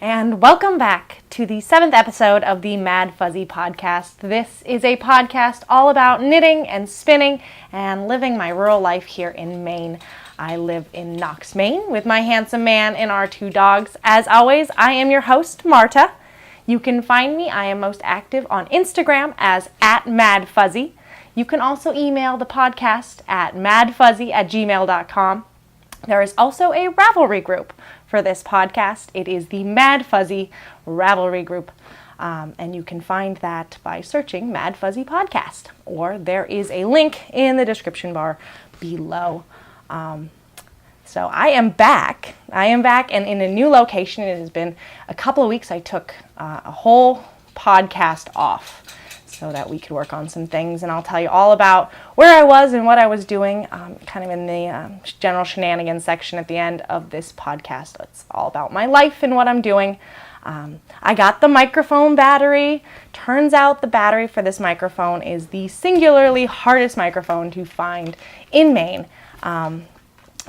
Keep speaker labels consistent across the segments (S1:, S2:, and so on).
S1: and welcome back to the 7th episode of the Maddfuzzy podcast. This is a podcast all about knitting and spinning and living my rural life here in Maine. I live in Knox, Maine with my handsome man and our 2 dogs. As always, I am your host, Marta. You can find me, I am most active on Instagram as @Maddfuzzy. You can also email the podcast at maddfuzzy@gmail.com. There is also a Ravelry group for this podcast. It is the Maddfuzzy Ravelry group, and you can find that by searching Maddfuzzy Podcast, or there is a link in the description bar below. So I am back and in a new location. It has been a couple of weeks. I took a whole podcast off so that we could work on some things, and I'll tell you all about where I was and what I was doing kind of in the general shenanigans section at the end of this podcast. It's all about my life and what I'm doing. I got the microphone battery. Turns out the battery for this microphone is the singularly hardest microphone to find in Maine.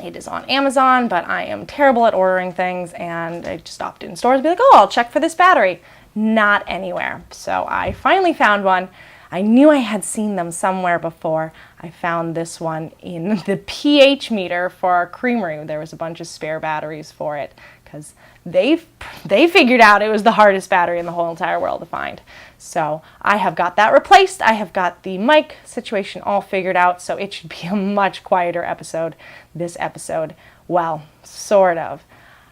S1: It is on Amazon, but I am terrible at ordering things, and I just stopped in stores and be like, oh, I'll check for this battery. Not anywhere. So I finally found one. I knew I had seen them somewhere before. I found this one in the pH meter for our creamery. There was a bunch of spare batteries for it because they figured out it was the hardest battery in the whole entire world to find. So I have got that replaced. I have got the mic situation all figured out, so it should be a much quieter episode this episode. Well, sort of.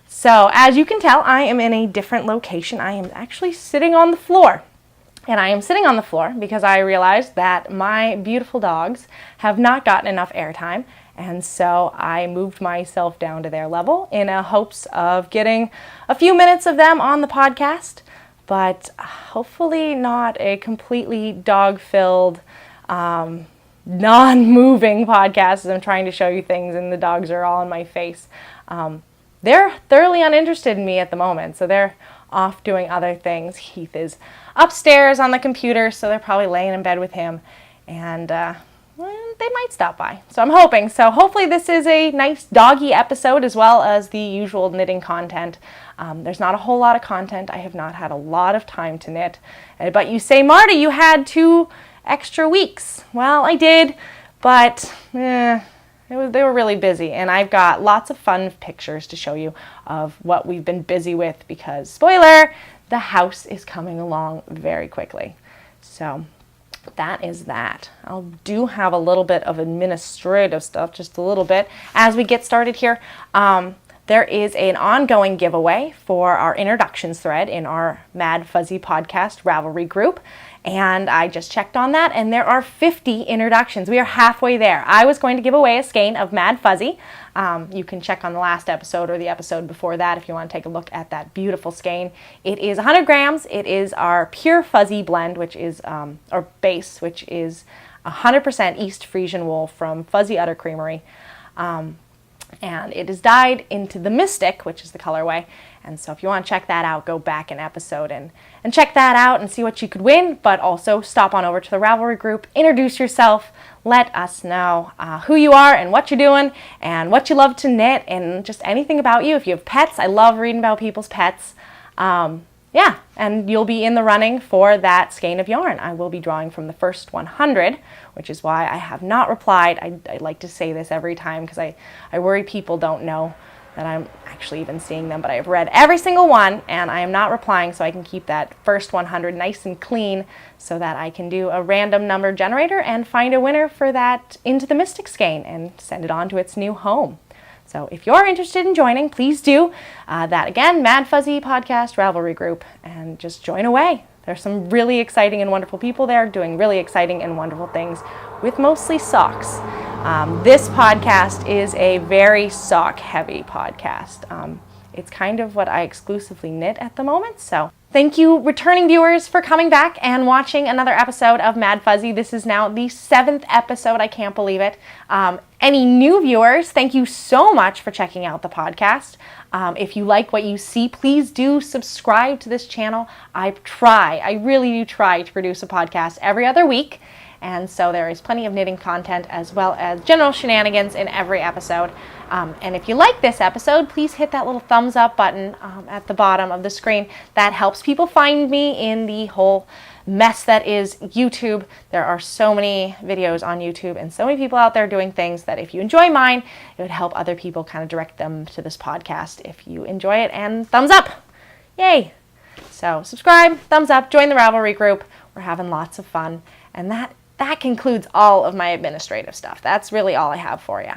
S1: So as you can tell, I am in a different location. I am actually sitting on the floor. And I am sitting on the floor because I realized that my beautiful dogs have not gotten enough airtime. And so I moved myself down to their level in hopes of getting a few minutes of them on the podcast. But hopefully not a completely dog-filled, non-moving podcast as I'm trying to show you things and the dogs are all in my face. They're thoroughly uninterested in me at the moment, so they're off doing other things. Heath is upstairs on the computer, so they're probably laying in bed with him, and they might stop by. So I'm hoping. So hopefully this is a nice doggy episode as well as the usual knitting content. There's not a whole lot of content. I have not had a lot of time to knit. But you say, Marta, you had 2 extra weeks. Well, I did, but they were really busy, and I've got lots of fun pictures to show you of what we've been busy with because, spoiler, the house is coming along very quickly. So that is that. I do have a little bit of administrative stuff, just a little bit, as we get started here. There is an ongoing giveaway for our introductions thread in our Maddfuzzy podcast Ravelry group. And I just checked on that, and there are 50 introductions. We are halfway there. I was going to give away a skein of Maddfuzzy. You can check on the last episode or the episode before that if you want to take a look at that beautiful skein. It is 100 grams. It is our pure fuzzy blend, which is, or base, which is 100% East Friesian Wool from Fuzzy Udder Creamery. And it is dyed into the Mystic, which is the colorway. And so if you want to check that out, go back an episode and check that out and see what you could win. But also stop on over to the Ravelry group, introduce yourself, let us know who you are and what you're doing and what you love to knit and just anything about you. If you have pets, I love reading about people's pets. Yeah, and you'll be in the running for that skein of yarn. I will be drawing from the first 100, which is why I have not replied. I like to say this every time because I worry people don't know that I'm actually even seeing them, but I have read every single one, and I am not replying so I can keep that first 100 nice and clean so that I can do a random number generator and find a winner for that Into the Mystic skein and send it on to its new home. So if you're interested in joining, please do that again, Maddfuzzy Podcast Ravelry group, and just join away. There's some really exciting and wonderful people there doing really exciting and wonderful things with mostly socks. This podcast is a very sock-heavy podcast. It's kind of what I exclusively knit at the moment, so thank you, returning viewers, for coming back and watching another episode of Maddfuzzy. This is now the 7th episode. I can't believe it. Any new viewers, thank you so much for checking out the podcast. If you like what you see, please do subscribe to this channel. I really do try to produce a podcast every other week. and so there is plenty of knitting content as well as general shenanigans in every episode. And if you like this episode, please hit that little thumbs up button at the bottom of the screen. That helps people find me in the whole mess that is YouTube. There are so many videos on YouTube and so many people out there doing things that if you enjoy mine, it would help other people kind of direct them to this podcast if you enjoy it. And thumbs up! Yay! So subscribe, thumbs up, join the Ravelry group. We're having lots of fun. And that concludes all of my administrative stuff. That's really all I have for you.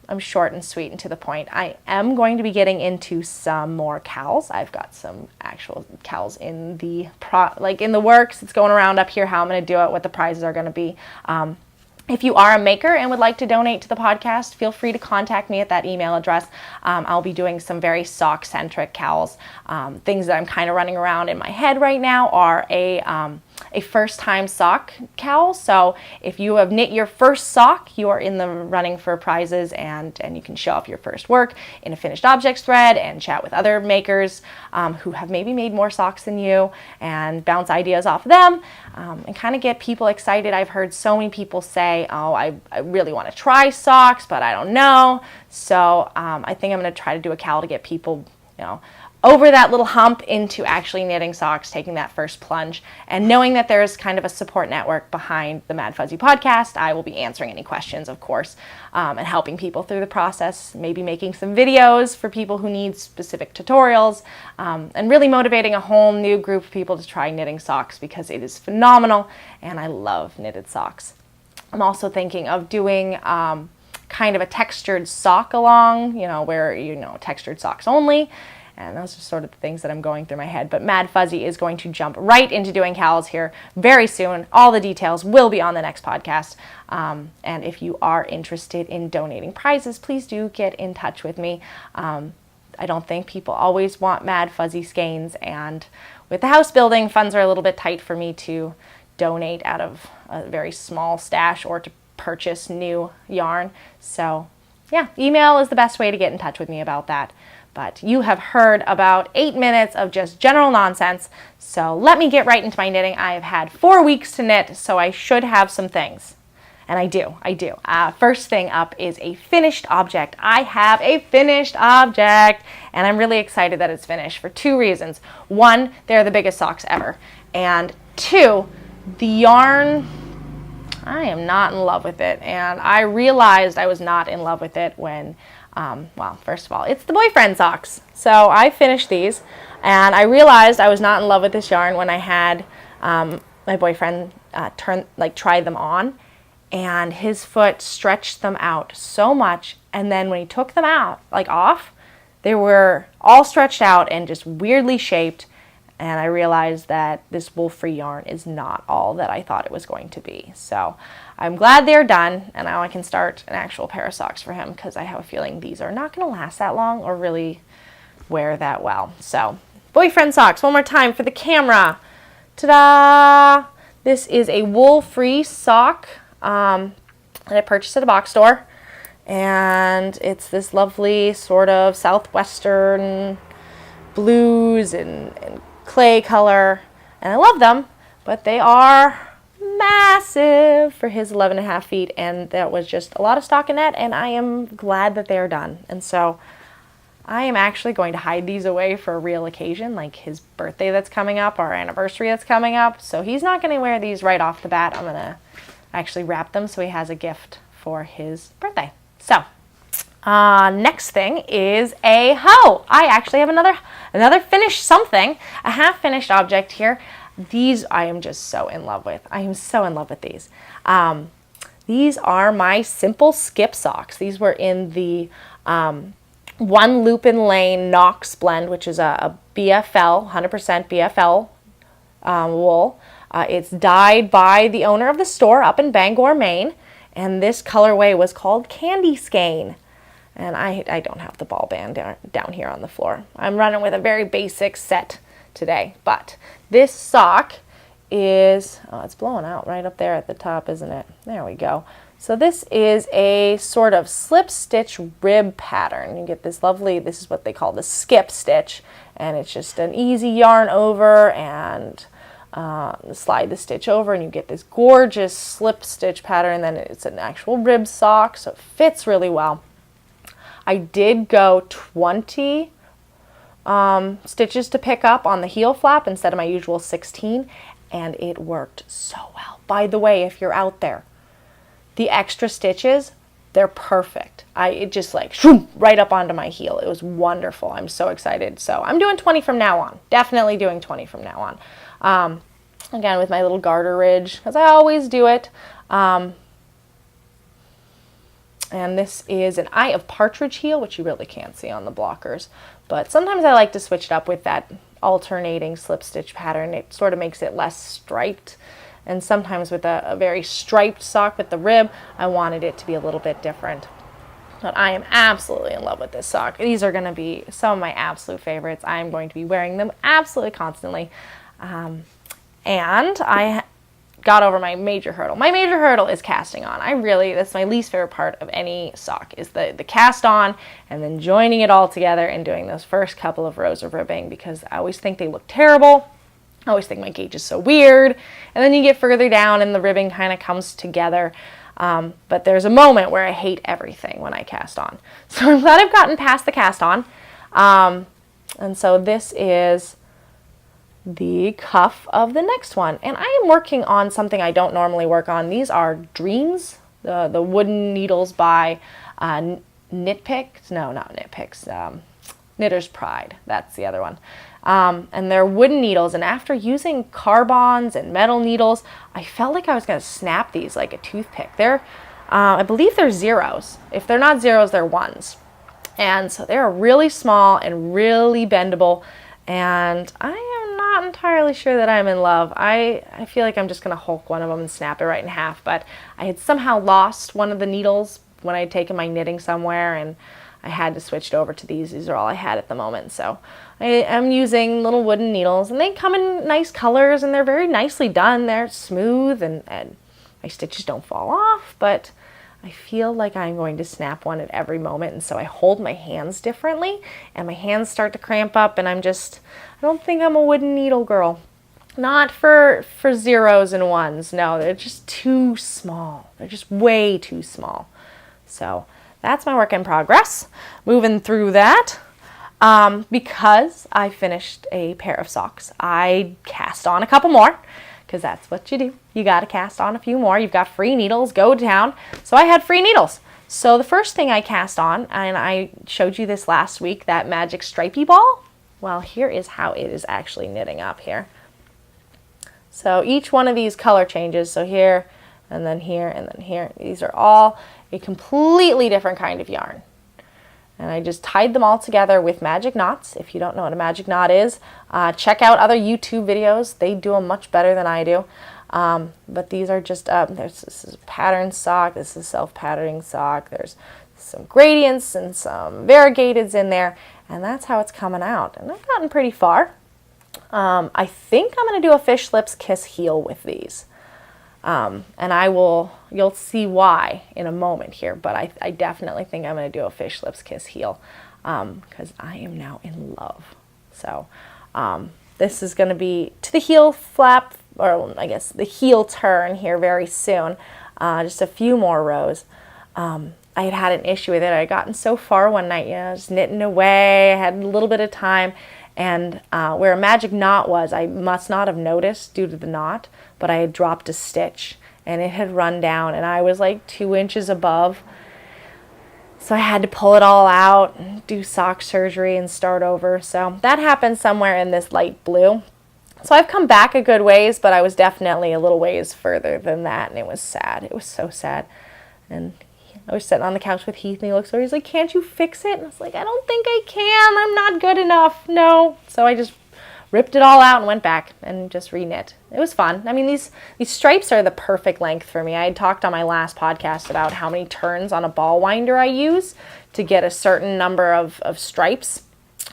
S1: I'm short and sweet and to the point. I am going to be getting into some more cowls. I've got some actual cowls in the in the works. It's going around up here how I'm going to do it, what the prizes are going to be. If you are a maker and would like to donate to the podcast, feel free to contact me at that email address. I'll be doing some very sock-centric cowls. Things that I'm kind of running around in my head right now are a first-time sock cowl. So if you have knit your first sock, you are in the running for prizes, and you can show off your first work in a finished objects thread and chat with other makers who have maybe made more socks than you and bounce ideas off them and kind of get people excited. I've heard so many people say, oh, I really want to try socks, but I don't know. So I think I'm going to try to do a cowl to get people, over that little hump into actually knitting socks, taking that first plunge, and knowing that there's kind of a support network behind the Maddfuzzy podcast. I will be answering any questions, of course, and helping people through the process, maybe making some videos for people who need specific tutorials, and really motivating a whole new group of people to try knitting socks because it is phenomenal, and I love knitted socks. I'm also thinking of doing kind of a textured sock along, where, textured socks only. And those are sort of the things that I'm going through my head. But Maddfuzzy is going to jump right into doing cowls here very soon. All the details will be on the next podcast. And if you are interested in donating prizes, please do get in touch with me. I don't think people always want Maddfuzzy skeins. And with the house building, funds are a little bit tight for me to donate out of a very small stash or to purchase new yarn. So yeah, email is the best way to get in touch with me about that. But you have heard about 8 minutes of just general nonsense, so let me get right into my knitting. I have had 4 weeks to knit, so I should have some things. And I do. First thing up is a finished object. I have a finished object, and I'm really excited that it's finished for 2 reasons. 1, they're the biggest socks ever. And 2, the yarn, I am not in love with it. And I realized I was not in love with it when first of all, it's the boyfriend socks. So I finished these, and I realized I was not in love with this yarn when I had my boyfriend try them on, and his foot stretched them out so much. And then when he took them out, off, they were all stretched out and just weirdly shaped. And I realized that this wool-free yarn is not all that I thought it was going to be. So I'm glad they're done, and now I can start an actual pair of socks for him because I have a feeling these are not going to last that long or really wear that well. So boyfriend socks, one more time for the camera. Ta-da! This is a wool-free sock that I purchased at a box store, and it's this lovely sort of southwestern blues and clay color, and I love them, but they are massive for his 11.5 feet, and that was just a lot of stockinette, and I am glad that they're done. And so I am actually going to hide these away for a real occasion, like his birthday that's coming up, our anniversary that's coming up, so he's not going to wear these right off the bat. I'm going to actually wrap them so he has a gift for his birthday. So next thing is a hoe. I actually have another finished something, a half-finished object here. These I am just so in love with. I am so in love with these. These are my simple skip socks. These were in the one Lupin Lane Knox blend, which is a BFL, 100% BFL wool. It's dyed by the owner of the store up in Bangor, Maine, and this colorway was called Candy Skein. And I don't have the ball band down here on the floor. I'm running with a very basic set today. But this sock is, it's blowing out right up there at the top, isn't it? There we go. So this is a sort of slip stitch rib pattern. You get this lovely, this is what they call the skip stitch. And it's just an easy yarn over and slide the stitch over and you get this gorgeous slip stitch pattern. And then it's an actual rib sock, so it fits really well. I did go 20 stitches to pick up on the heel flap instead of my usual 16, and it worked so well. By the way, if you're out there, the extra stitches, they're perfect. It just like shoom, right up onto my heel. It was wonderful. I'm so excited. So I'm doing 20 from now on. Definitely doing 20 from now on. Again, with my little garter ridge, because I always do it. And this is an eye of partridge heel, which you really can't see on the blockers. But sometimes I like to switch it up with that alternating slip stitch pattern. It sort of makes it less striped. And sometimes with a very striped sock with the rib, I wanted it to be a little bit different. But I am absolutely in love with this sock. These are going to be some of my absolute favorites. I am going to be wearing them absolutely constantly. And I got over my major hurdle. My major hurdle is casting on. That's my least favorite part of any sock, is the cast on and then joining it all together and doing those first couple of rows of ribbing, because I always think they look terrible. I always think my gauge is so weird. And then you get further down and the ribbing kind of comes together. But there's a moment where I hate everything when I cast on. So I'm glad I've gotten past the cast on. And so this is the cuff of the next one. And I am working on something I don't normally work on. These are Dreams, the wooden needles by Knitpicks. No, not Knitpicks. Knitter's Pride. That's the other one. And they're wooden needles, and after using carbons and metal needles, I felt like I was going to snap these like a toothpick. I believe they're zeros. If they're not zeros, they're ones. And so they're really small and really bendable, and I am not entirely sure that I'm in love. I feel like I'm just going to Hulk one of them and snap it right in half, but I had somehow lost one of the needles when I had taken my knitting somewhere, and I had to switch it over to these. These are all I had at the moment. So I am using little wooden needles, and they come in nice colors, and they're very nicely done. They're smooth, and my stitches don't fall off, but I feel like I'm going to snap one at every moment. And so I hold my hands differently, and my hands start to cramp up, and I don't think I'm a wooden needle girl. Not for zeros and ones. No, they're just too small. They're just way too small. So that's my work in progress. Moving through that. Because I finished a pair of socks, I cast on a couple more, because that's what you do. You got to cast on a few more. You've got free needles, go to town. So I had free needles. So the first thing I cast on, and I showed you this last week, that magic stripey ball. Well, here is how it is actually knitting up here. So each one of these color changes, so here, and then here, and then here, these are all a completely different kind of yarn. And I just tied them all together with magic knots. If you don't know what a magic knot is, check out other YouTube videos. They do them much better than I do. But these are just, this is a pattern sock, this is a self-patterning sock, there's some gradients and some variegateds in there, and that's how it's coming out. And I've gotten pretty far. I think I'm going to do a fish lips kiss heel with these. And you'll see why in a moment here, but I definitely think I'm going to do a fish lips kiss heel, because I am now in love. So, this is going to be to the heel flap, or I guess the heel turn here very soon, just a few more rows. I had an issue with it. I had gotten so far one night, just knitting away. I had a little bit of time, and where a magic knot was, I must not have noticed due to the knot, but I had dropped a stitch and it had run down, and I was like 2 inches above. So I had to pull it all out and do sock surgery and start over. So that happened somewhere in this light blue. So I've come back a good ways, but I was definitely a little ways further than that, and it was sad. It was so sad. And I was sitting on the couch with Heath, and he looks over, he's like, "Can't you fix it?" And I was like, "I don't think I can. I'm not good enough. No." So I just ripped it all out and went back and just re-knit. It was fun. I mean, these stripes are the perfect length for me. I had talked on my last podcast about how many turns on a ball winder I use to get a certain number of stripes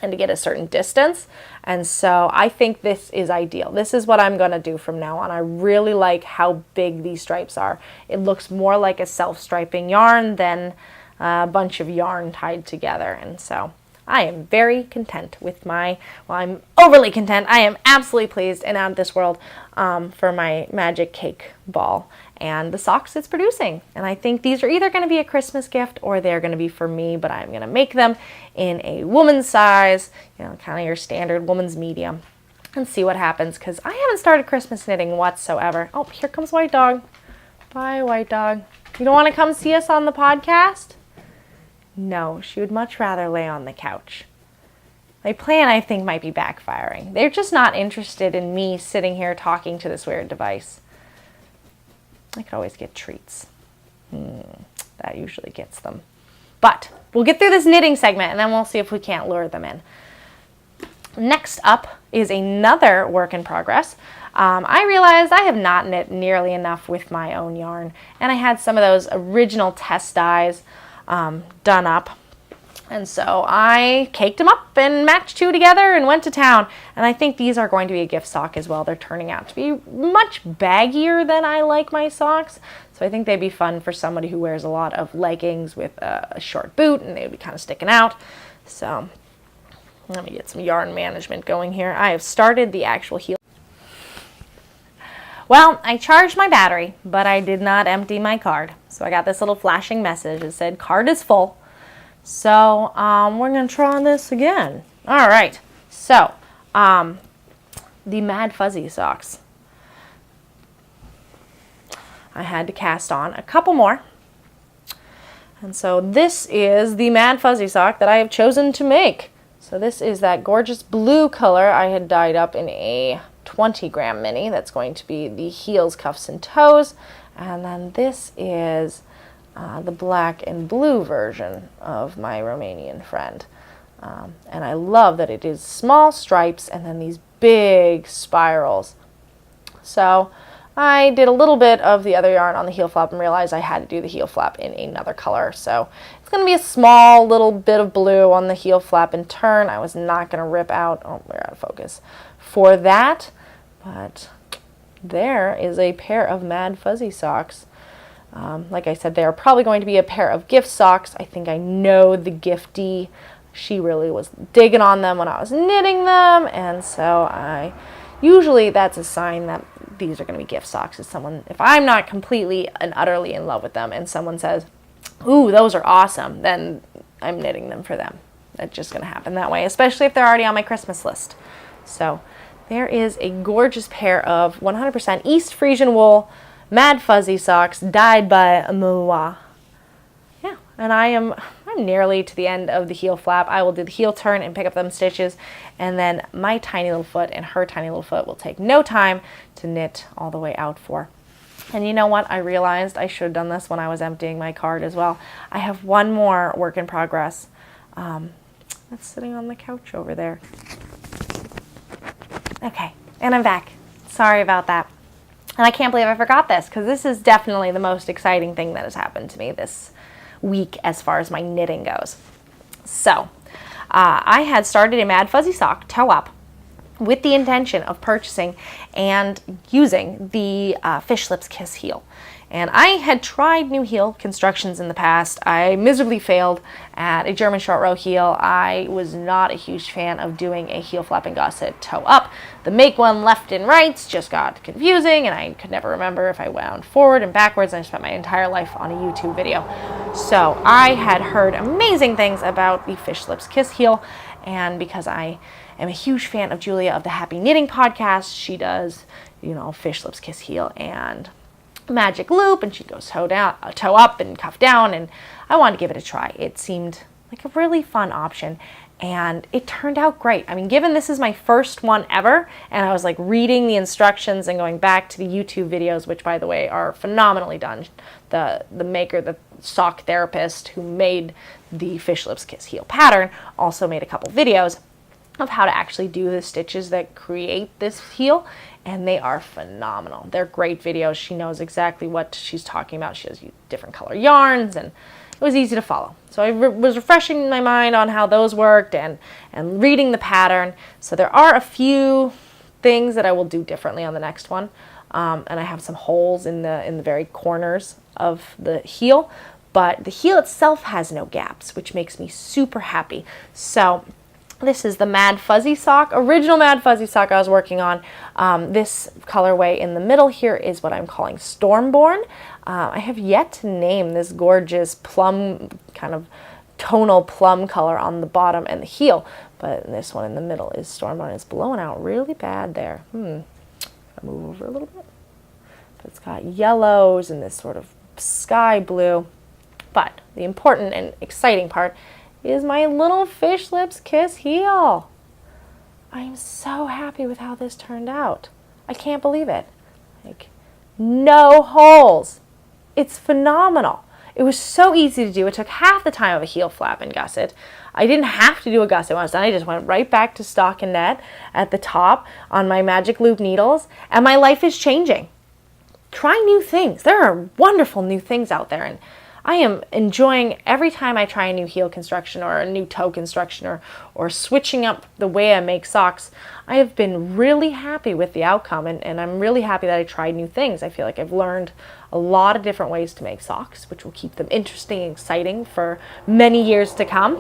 S1: and to get a certain distance. And so I think this is ideal. This is what I'm going to do from now on. I really like how big these stripes are. It looks more like a self-striping yarn than a bunch of yarn tied together. And so I am very content with I'm overly content. I am absolutely pleased and out of this world for my magic cake ball and the socks it's producing. And I think these are either going to be a Christmas gift or they're going to be for me, but I'm going to make them in a woman's size, kind of your standard woman's medium, and see what happens, because I haven't started Christmas knitting whatsoever. Oh, here comes White Dog. Bye, White Dog. You don't want to come see us on the podcast? No, she would much rather lay on the couch. My plan, I think, might be backfiring. They're just not interested in me sitting here talking to this weird device. I could always get treats. That usually gets them. But we'll get through this knitting segment, and then we'll see if we can't lure them in. Next up is another work in progress. I realized I have not knit nearly enough with my own yarn, and I had some of those original test dies done up. And so I caked them up and matched two together and went to town. And I think these are going to be a gift sock as well. They're turning out to be much baggier than I like my socks. So I think they'd be fun for somebody who wears a lot of leggings with a short boot, and they'd be kind of sticking out. So let me get some yarn management going here. I have started the actual heel. Well, I charged my battery, but I did not empty my card. So I got this little flashing message that said, card is full. So we're going to try this again. All right. So the Maddfuzzy socks. I had to cast on a couple more. And so this is the Maddfuzzy sock that I have chosen to make. So this is that gorgeous blue color I had dyed up in a 20-gram mini. That's going to be the heels, cuffs, and toes. And then this is the black and blue version of my Romanian friend. And I love that it is small stripes and then these big spirals. So I did a little bit of the other yarn on the heel flap and realized I had to do the heel flap in another color. So it's going to be a small little bit of blue on the heel flap and turn. I was not going to rip out, oh, we're out of focus, for that. But there is a pair of Maddfuzzy socks. Like I said, they are probably going to be a pair of gift socks. I think I know the giftee. She really was digging on them when I was knitting them, and so usually that's a sign that these are going to be gift socks. If I'm not completely and utterly in love with them and someone says, ooh, those are awesome, then I'm knitting them for them. That's just going to happen that way, especially if they're already on my Christmas list. So there is a gorgeous pair of 100% East Friesian Wool Maddfuzzy socks dyed by Moa. Yeah, and I'm nearly to the end of the heel flap. I will do the heel turn and pick up them stitches, and then my tiny little foot and her tiny little foot will take no time to knit all the way out for. And you know what? I realized I should have done this when I was emptying my card as well. I have one more work in progress. That's sitting on the couch over there. Okay, and I'm back. Sorry about that. And I can't believe I forgot this, because this is definitely the most exciting thing that has happened to me this week as far as my knitting goes. So, I had started a Maddfuzzy sock toe up with the intention of purchasing and using the Fish Lips Kiss heel. And I had tried new heel constructions in the past. I miserably failed at a German short row heel. I was not a huge fan of doing a heel flap and gusset toe up. The make one left and rights just got confusing, and I could never remember if I wound forward and backwards, and I spent my entire life on a YouTube video. So I had heard amazing things about the Fish Lips Kiss heel, and because I am a huge fan of Julia of the Happy Knitting podcast, she does, Fish Lips Kiss heel and magic loop, and she goes toe up and cuff down, and I wanted to give it a try. It seemed like a really fun option, and it turned out great. I mean, given this is my first one ever, and I was like reading the instructions and going back to the YouTube videos, which by the way are phenomenally done. The maker, the sock therapist who made the Fish Lips Kiss heel pattern, also made a couple videos of how to actually do the stitches that create this heel, and they are phenomenal. They're great videos. She knows exactly what she's talking about. She has different color yarns, and it was easy to follow. So I was refreshing my mind on how those worked and reading the pattern. So there are a few things that I will do differently on the next one, and I have some holes in the very corners of the heel, but the heel itself has no gaps, which makes me super happy. So this is the Maddfuzzy sock, original Maddfuzzy sock I was working on. This colorway in the middle here is what I'm calling Stormborn. I have yet to name this gorgeous plum, kind of tonal plum color on the bottom and the heel, but this one in the middle is Stormborn. It's blowing out really bad there. I'll move over a little bit. But it's got yellows and this sort of sky blue. But the important and exciting part is my little fish lips kiss heel. I'm so happy with how this turned out. I can't believe it. Like, no holes. It's phenomenal. It was so easy to do. It took half the time of a heel flap and gusset. I didn't have to do a gusset once done. I just went right back to stockinette at the top on my magic loop needles, and my life is changing. Try new things. There are wonderful new things out there, and I am enjoying every time I try a new heel construction or a new toe construction or switching up the way I make socks. I have been really happy with the outcome, and I'm really happy that I tried new things. I feel like I've learned a lot of different ways to make socks, which will keep them interesting and exciting for many years to come.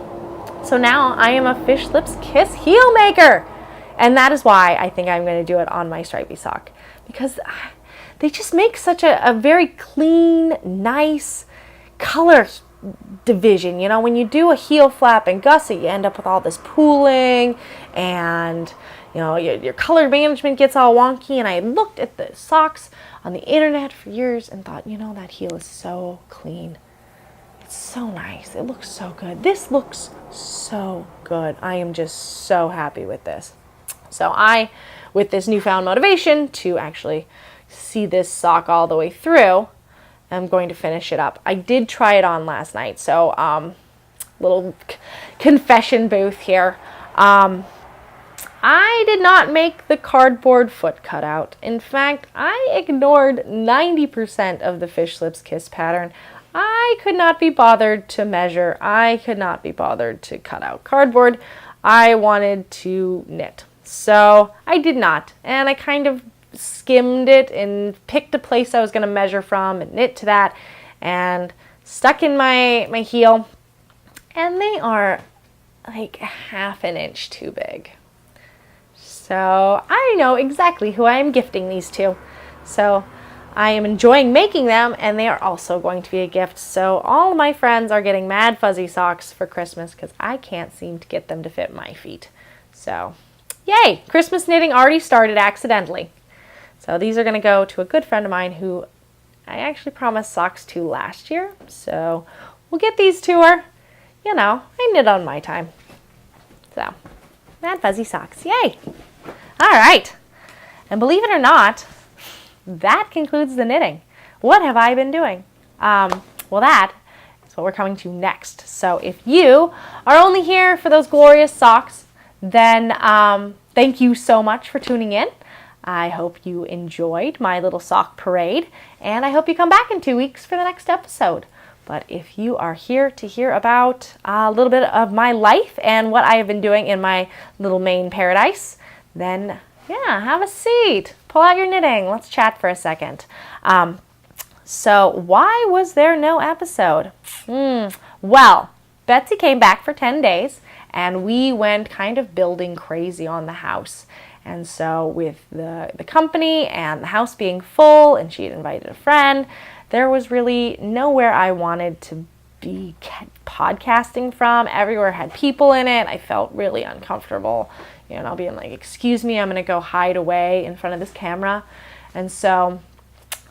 S1: So now I am a fish lips kiss heel maker, and that is why I think I'm going to do it on my Strippy sock, because they just make such a very clean, nice color division. You know, when you do a heel flap and gusset, you end up with all this pooling, and you know, your color management gets all wonky. And I looked at the socks on the internet for years and thought, you know, that heel is so clean. It's so nice. It looks so good. This looks so good. I am just so happy with this. So I, with this newfound motivation to actually see this sock all the way through, I'm going to finish it up. I did try it on last night, so little confession booth here. I did not make the cardboard foot cutout. In fact, I ignored 90% of the fish lips kiss pattern. I could not be bothered to measure. I could not be bothered to cut out cardboard. I wanted to knit. So I did not, and I kind of skimmed it and picked a place I was going to measure from and knit to that and stuck in my heel, and they are like ½ an inch too big. So I know exactly who I am gifting these to. So I am enjoying making them, and they are also going to be a gift. So all of my friends are getting Maddfuzzy socks for Christmas because I can't seem to get them to fit my feet. So yay, Christmas knitting already started accidentally. So these are going to go to a good friend of mine who I actually promised socks to last year. So we'll get these to her. You know, I knit on my time. So, Maddfuzzy socks. Yay! All right. And believe it or not, that concludes the knitting. What have I been doing? Well, that is what we're coming to next. So if you are only here for those glorious socks, then thank you so much for tuning in. I hope you enjoyed my little sock parade, and I hope you come back in 2 weeks for the next episode. But if you are here to hear about a little bit of my life and what I have been doing in my little Maine paradise, then yeah, have a seat. Pull out your knitting. Let's chat for a second. So why was there no episode? Well, Betsy came back for 10 days, and we went kind of building crazy on the house. And so with the company and the house being full, and she had invited a friend, there was really nowhere I wanted to be podcasting from. Everywhere had people in it. I felt really uncomfortable, you know, being like, excuse me, I'm going to go hide away in front of this camera. And so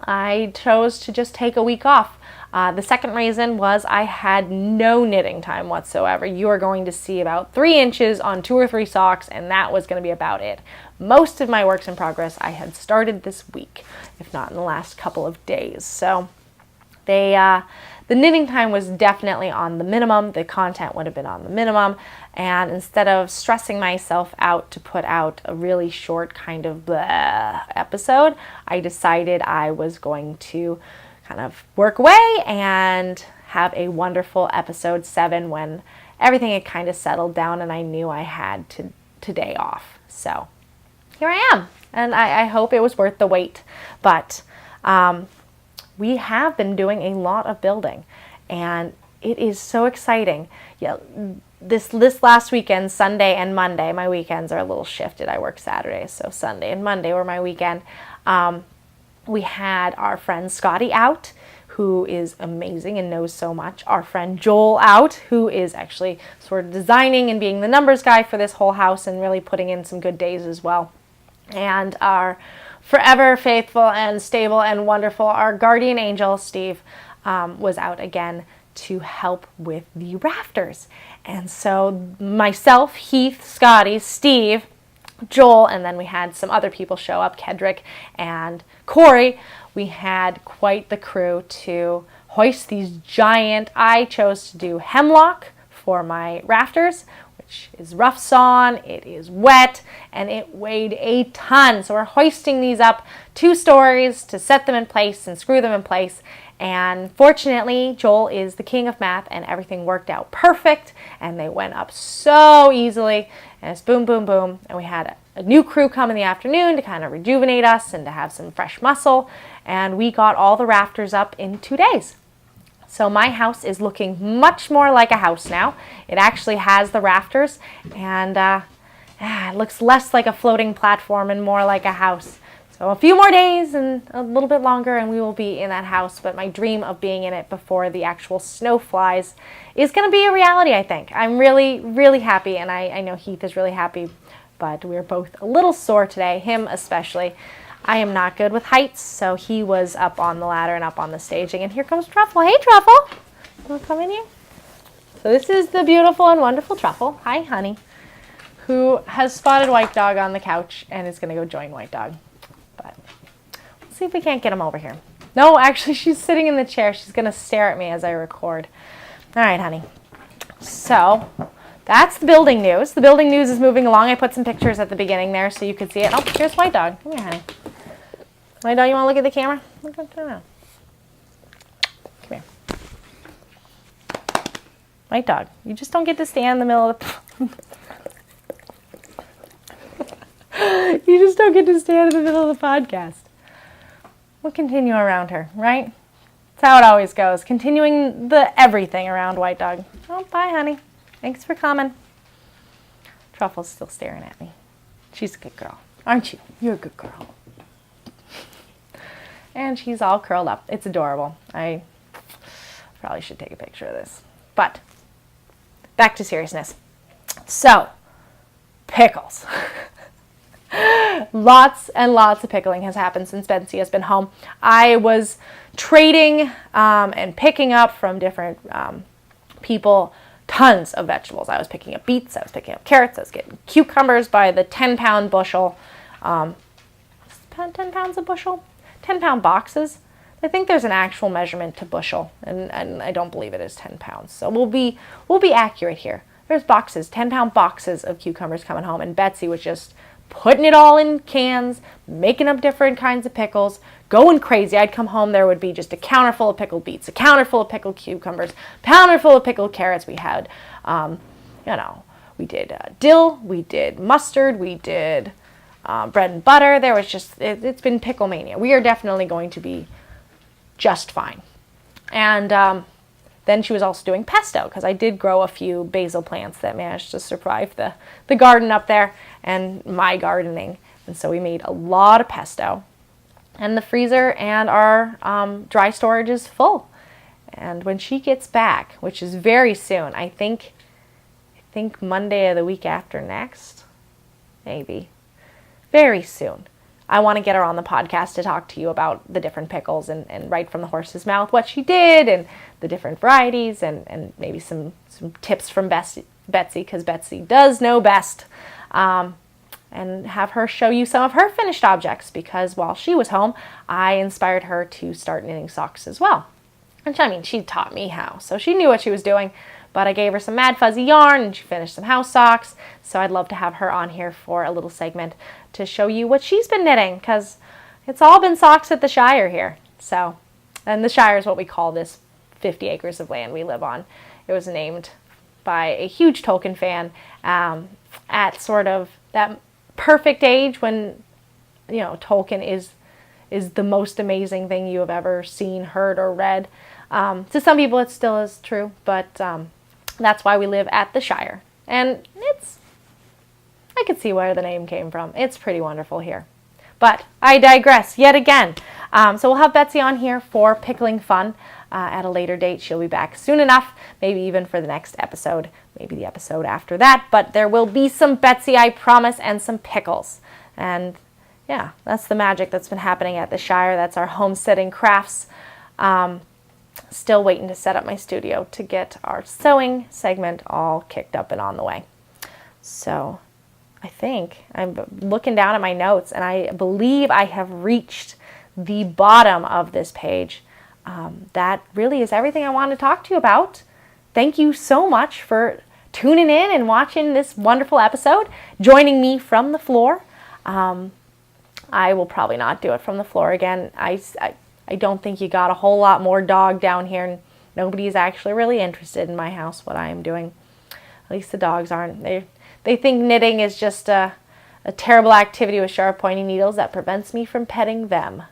S1: I chose to just take a week off. The second reason was I had no knitting time whatsoever. You are going to see about 3 inches on 2 or 3 socks, and that was going to be about it. Most of my works in progress I had started this week, if not in the last couple of days. So the knitting time was definitely on the minimum. The content would have been on the minimum. And instead of stressing myself out to put out a really short kind of blah episode, I decided I was going to kind of work away and have a wonderful episode 7 when everything had kind of settled down and I knew I had today off. So here I am, and I hope it was worth the wait. But we have been doing a lot of building, and it is so exciting. Yeah, this last weekend, Sunday and Monday, my weekends are a little shifted. I work Saturdays, so Sunday and Monday were my weekend. We had our friend Scotty out, who is amazing and knows so much. Our friend Joel out, who is actually sort of designing and being the numbers guy for this whole house and really putting in some good days as well. And our forever faithful and stable and wonderful, our guardian angel, Steve, was out again to help with the rafters. And so myself, Heath, Scotty, Steve, Joel, and then we had some other people show up, Kedrick and Corey. We had quite the crew to hoist these giant, I chose to do hemlock for my rafters, which is rough sawn, it is wet, and it weighed a ton. So we're hoisting these up 2 stories to set them in place and screw them in place. And fortunately, Joel is the king of math, and everything worked out perfect, and they went up so easily, and it's boom, boom, boom. And we had a new crew come in the afternoon to kind of rejuvenate us and to have some fresh muscle, and we got all the rafters up in 2 days. So my house is looking much more like a house now. It actually has the rafters, and it looks less like a floating platform and more like a house. So a few more days and a little bit longer and we will be in that house, but my dream of being in it before the actual snow flies is going to be a reality, I think. I'm really, really happy, and I know Heath is really happy, but we're both a little sore today, him especially. I am not good with heights, so he was up on the ladder and up on the staging, and here comes Truffle. Hey, Truffle! You want to come in here? So this is the beautiful and wonderful Truffle. Hi, honey. Who has spotted White Dog on the couch and is going to go join White Dog. But let's see if we can't get him over here. No, actually, she's sitting in the chair. She's going to stare at me as I record. All right, honey. So that's the building news. The building news is moving along. I put some pictures at the beginning there so you could see it. Oh, here's White Dog. Come here, honey. White Dog, you want to look at the camera? Come here. White Dog, you just don't get to stand in the middle of the... You just don't get to stand in the middle of the podcast. We'll continue around her, right? That's how it always goes. Continuing the everything around White Dog. Oh, bye, honey. Thanks for coming. Truffle's still staring at me. She's a good girl, aren't you? You're a good girl. And she's all curled up. It's adorable. I probably should take a picture of this. But back to seriousness. So, pickles. Lots and lots of pickling has happened since Betsy has been home. I was trading and picking up from different people tons of vegetables. I was picking up beets, I was picking up carrots, I was getting cucumbers by the 10-pound bushel. 10 pounds a bushel? 10-pound boxes. I think there's an actual measurement to bushel, and I don't believe it is 10 pounds. So we'll be accurate here. There's boxes, 10-pound boxes of cucumbers coming home, and Betsy was just putting it all in cans, making up different kinds of pickles, going crazy. I'd come home, there would be just a counter full of pickled beets, a counter full of pickled cucumbers, a counter full of pickled carrots. We had, we did dill, we did mustard, we did bread and butter. There was just, it's been pickle mania. We are definitely going to be just fine. And then she was also doing pesto, because I did grow a few basil plants that managed to survive the garden up there and my gardening. And so we made a lot of pesto. And the freezer and our dry storage is full. And when she gets back, which is very soon, I think Monday of the week after next, maybe, very soon, I want to get her on the podcast to talk to you about the different pickles and right from the horse's mouth what she did and the different varieties and maybe some tips from Betsy, because Betsy does know best. And have her show you some of her finished objects, because while she was home, I inspired her to start knitting socks as well. And she taught me how, so she knew what she was doing, but I gave her some Maddfuzzy yarn and she finished some house socks. So I'd love to have her on here for a little segment to show you what she's been knitting, because it's all been socks at the Shire here. So, and the Shire is what we call this 50 acres of land we live on. It was named by a huge Tolkien fan at sort of that perfect age when, Tolkien is the most amazing thing you have ever seen, heard, or read. To some people it still is true, but that's why we live at the Shire. And I could see where the name came from. It's pretty wonderful here. But I digress yet again. So we'll have Betsy on here for pickling fun at a later date. She'll be back soon enough, maybe even for the next episode, maybe the episode after that. But there will be some Betsy, I promise, and some pickles. And yeah, that's the magic that's been happening at the Shire. That's our homesteading crafts. Still waiting to set up my studio to get our sewing segment all kicked up and on the way. So I think I'm looking down at my notes, and I believe I have reached the bottom of this page. That really is everything I want to talk to you about. Thank you so much for tuning in and watching this wonderful episode, joining me from the floor. I will probably not do it from the floor again. I don't think you got a whole lot more dog down here, and nobody's actually really interested in my house, what I am doing. At least the dogs aren't. They think knitting is just a terrible activity with sharp pointy needles that prevents me from petting them.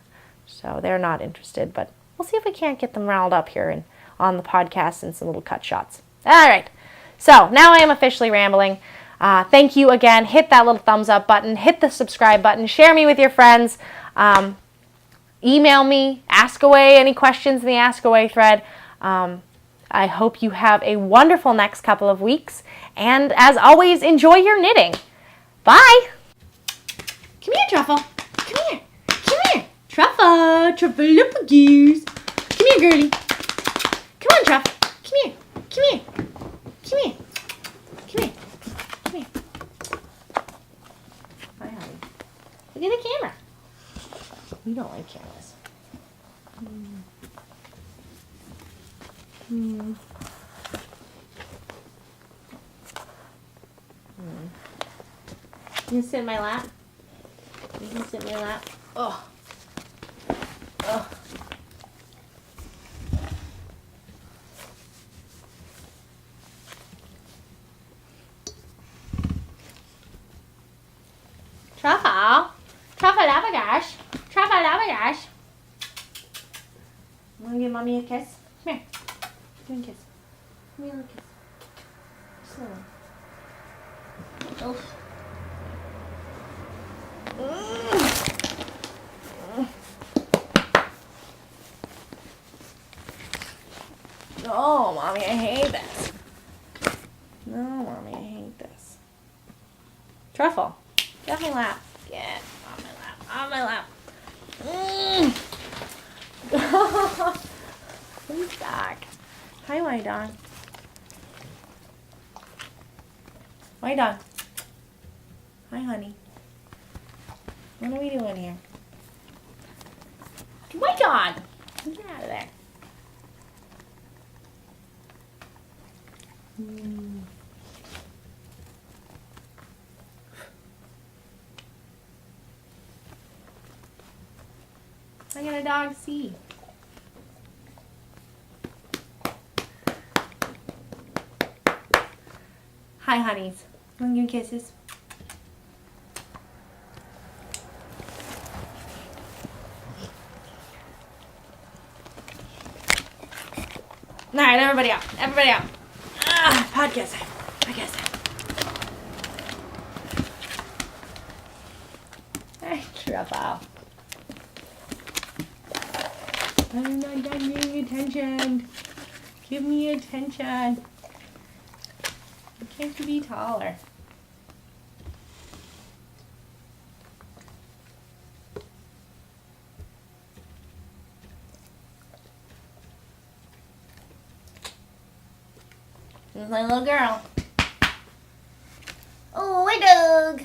S1: So they're not interested, but we'll see if we can't get them riled up here and on the podcast and some little cut shots. All right. So now I am officially rambling. Thank you again. Hit that little thumbs up button. Hit the subscribe button. Share me with your friends. Email me. Ask away any questions in the Ask Away thread. I hope you have a wonderful next couple of weeks. And as always, enjoy your knitting. Bye. Come here, Truffle. Come here. Come here. Truffle. Truffle goose. Come here, girlie. Come on, Truffle. Come here. Come here. Come here. Come here. Come here. Hi, honey. Look at the camera. You don't like cameras. You can sit in my lap. You can sit in my lap. Oh. Oh. Truffle. Truffle labagosh. Truffle labagosh. Want to give mommy a kiss? Come here. Give me a kiss. Give me a little kiss. Slow. Oh. Oh, mommy, I hate this. No, mommy, I hate this. Truffle, get off my lap. Get on my lap. On my lap. Who's back? Hi, White Dog. White Dog. Hi, honey. What are we doing here? White Dog! Get out of there. I got a dog see. Hi, honeys. Want to give me kisses? All right, everybody out. Everybody out. Podcast time. Podcast time. Hey, Truffle. I'm not done giving attention. Give me attention. You can't be taller. This is my little girl. Oh, my dog.